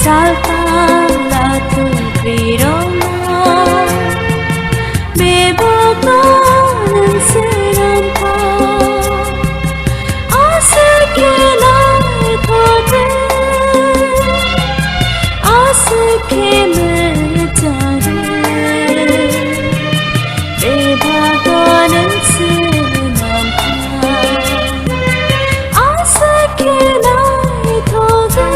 Saltala tu viroma Beboktanen serampa Asekilai thote Asekime jare Beboktanen serampa Asekilai thote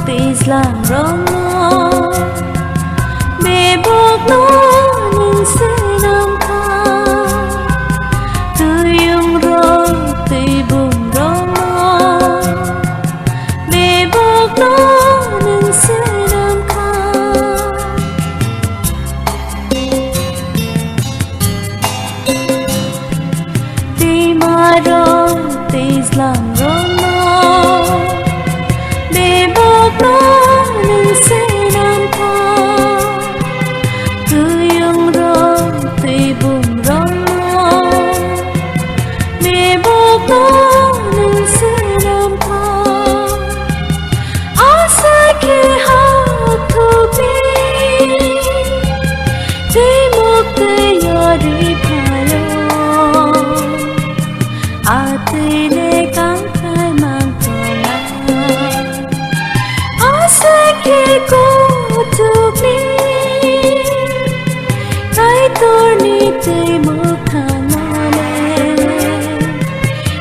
Islam Romo Beboktanen serampa Tuyung ro tibum Romo Beboktanen serampa Timaro Islam Romo Beboktanen serampa Tuyung ro tibum Romo Beboktanen serampa Asake hathupi Timok tayari bhayo Atile kangkai mangkola Asake kutubni Kai torni timok thangale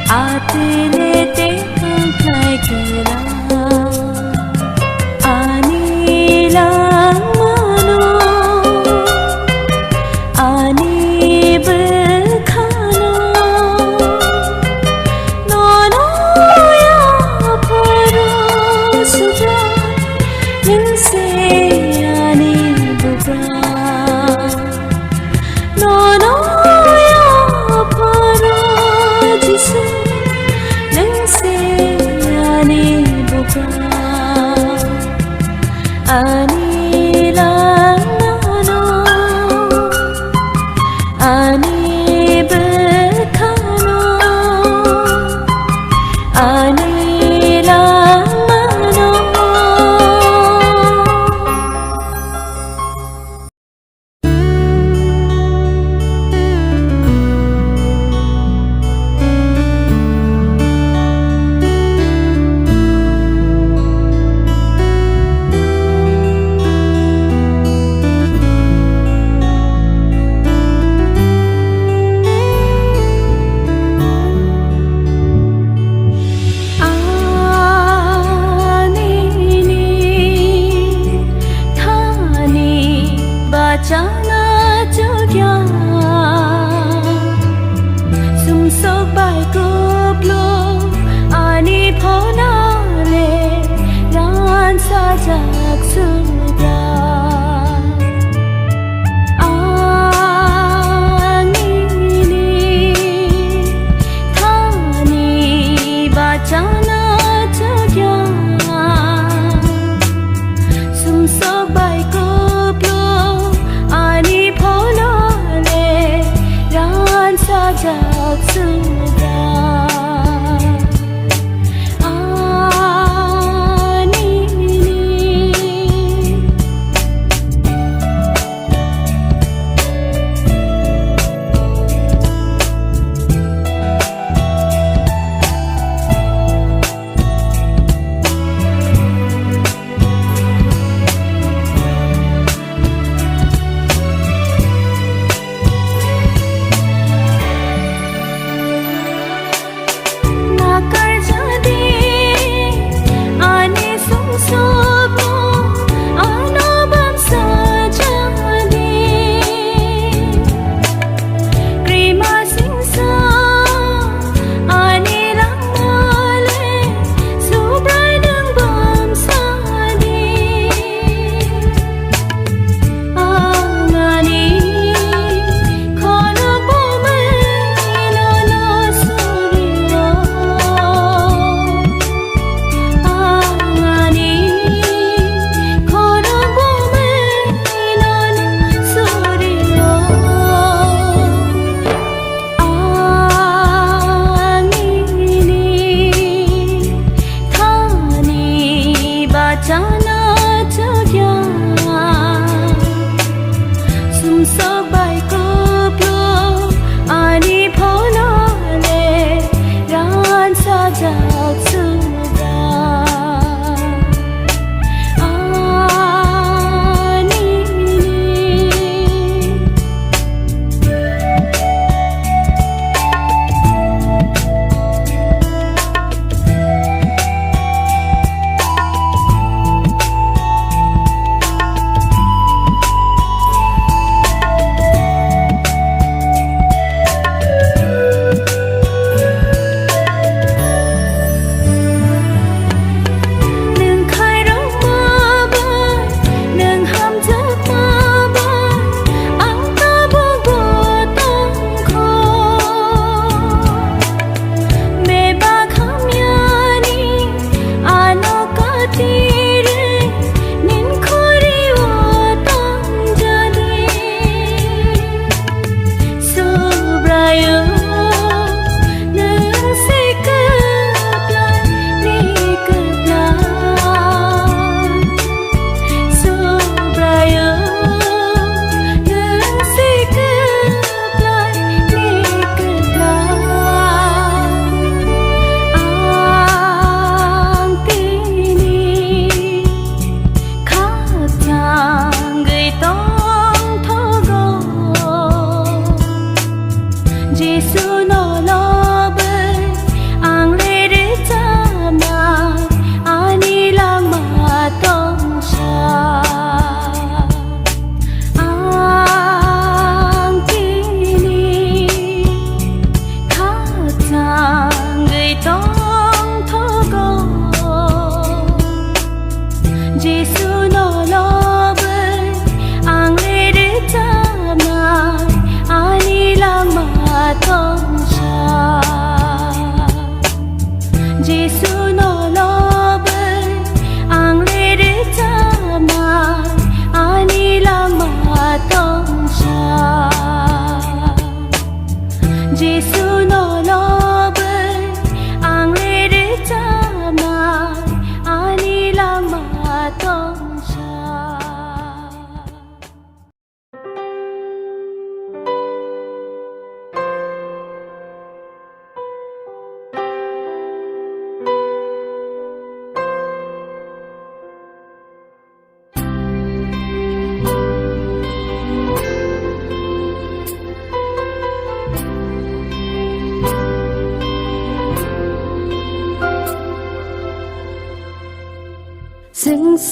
Atile te kangkai kela Anilang mano Ani berkhano Nono ya paro suja Ningse ani buka Nono ya paro jisu Ningse ani buka Anilang mano Ani berkhano Anilang mano Bacana jogya Sumsok bai kublo Ani phonale Ran sajak subra Anini Thani bacana jogya Sumsok bai kublo Ani phonale ran sajak subra Anini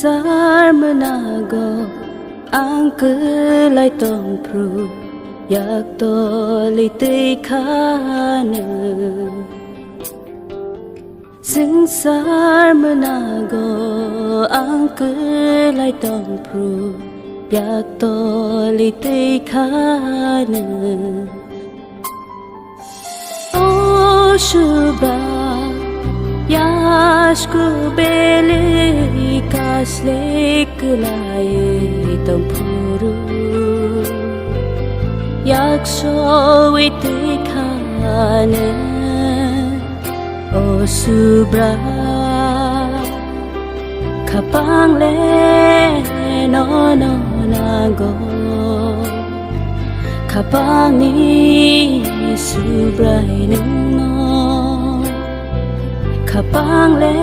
sar menago angkelai tong pru yak to li tei khana sing sar menago angkelai tong pru yak to li tei khana o shubha Yashku beli kaslek lai tampuru Yaksho ite khane O subra Kapang le no no nago Kapang ni subra no Kapang le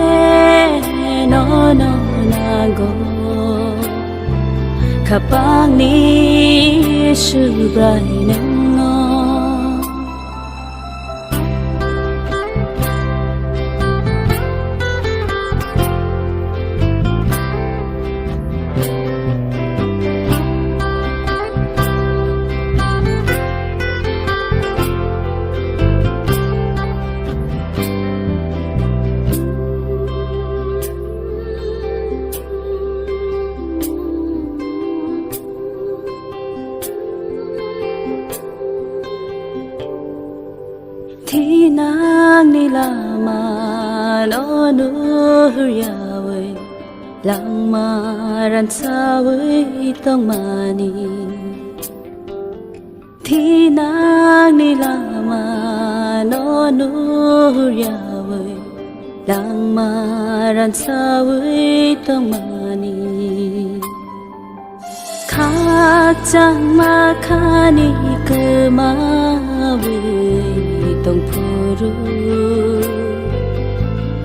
no no nago Kapang ni subrai nengo Tinang nilaman onu huryawe langmaran sawe tong mani Tinang nilaman onu huryawe langmaran sawe tong mani Kacang makani kemawe tong puru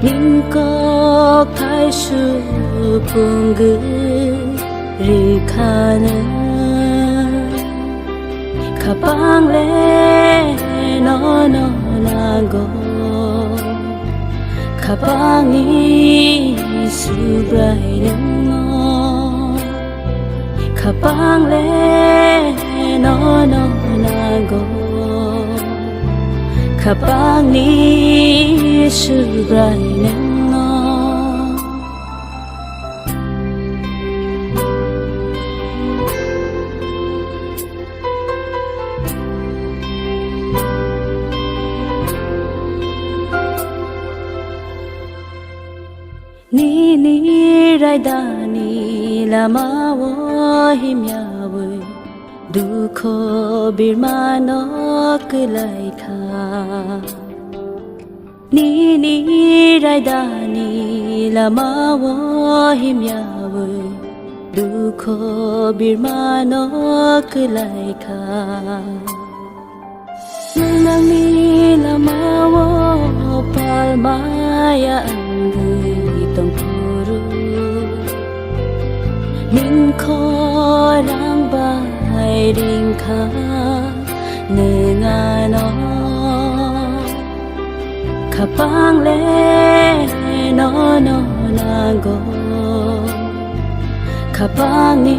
Ningko kai shu punggu rikana Kapang le no no nago Kapang ni subrai nengo Kapang le no no nago Kapang ni subrai nengo Ni rai da ni lama wo himyawe Dukho birmano kelai kha Ni rai da ni lama wo himyawe Dukho birmano kelai kha Nang ni lama wo palmaya angui tong puru Ning ko rang bai ring kha nengano Kapang le no no nago Kapang ni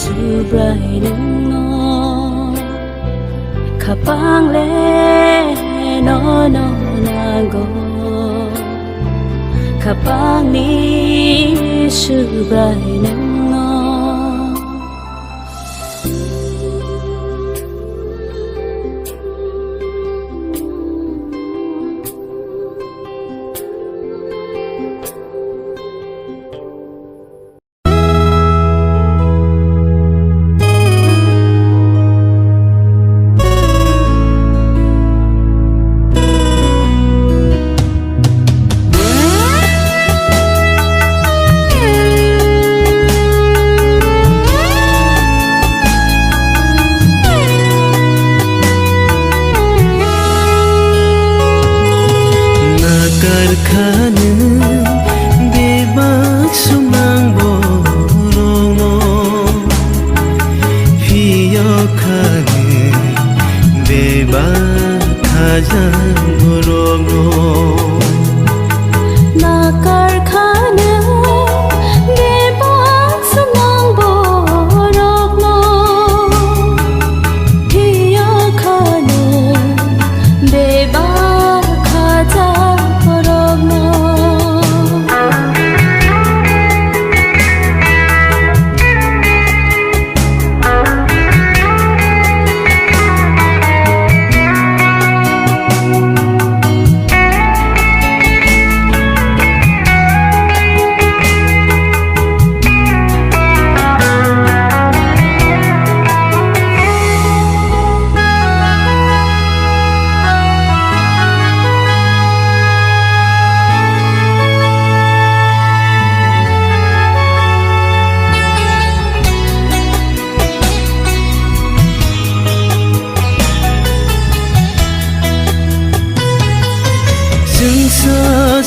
subrai nengo Kapang le no no nago Kapang ni subrai nengo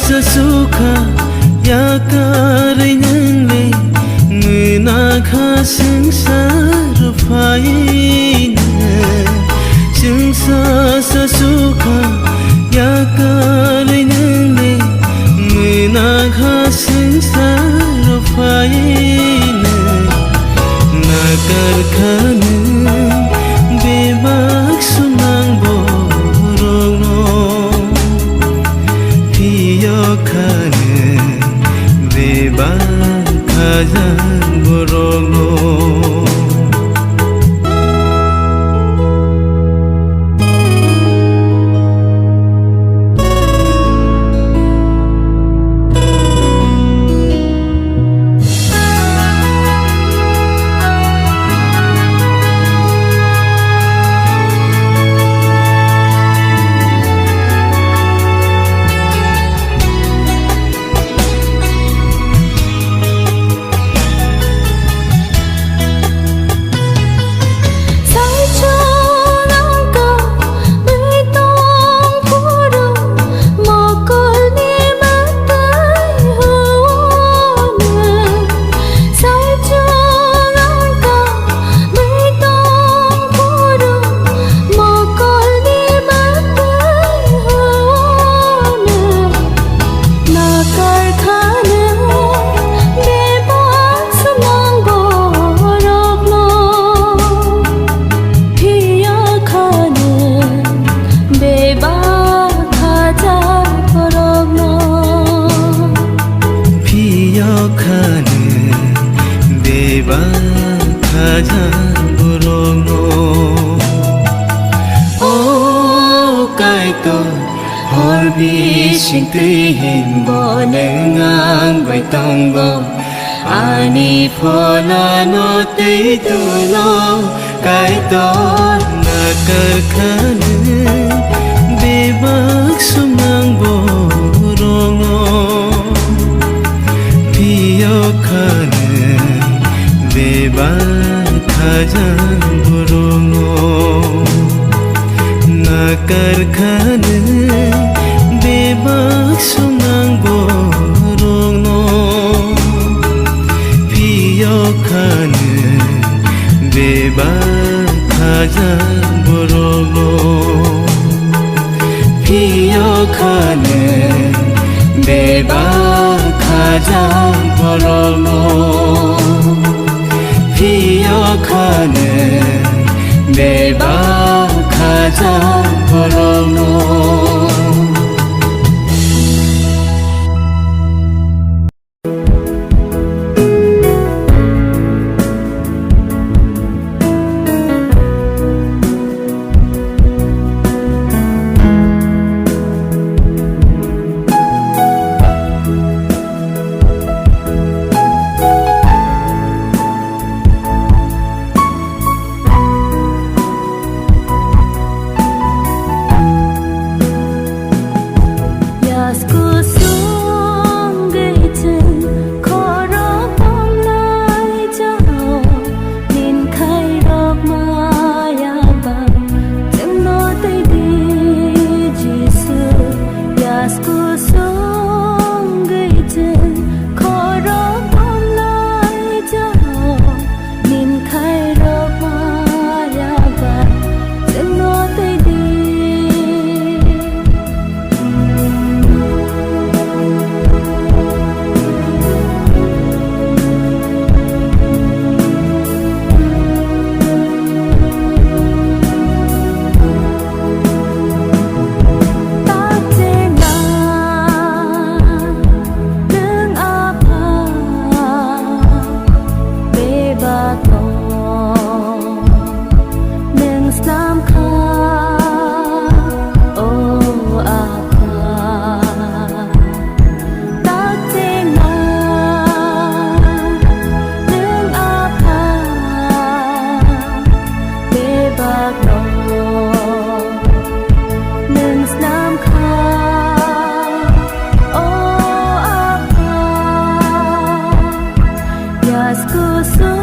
sa suka ya karai nang le ngina kha sing sa ru phai na sing sa suka ya karai nang le ngina kha sing sa ru phai na kar khan be bak sunang bo Khajan borogno Khajan borogno o kai to hor bi sing ti hin bo nengang bai tong go ani phola no te tu lo kai to na kar khan be bak sumang borogno piyo khan Beban khajan borogno nakar khan bebak sunang borogno piyo khan bebak khajan borogno piyo khan bebak khajan borogno Piyo khane beba khaja borogno School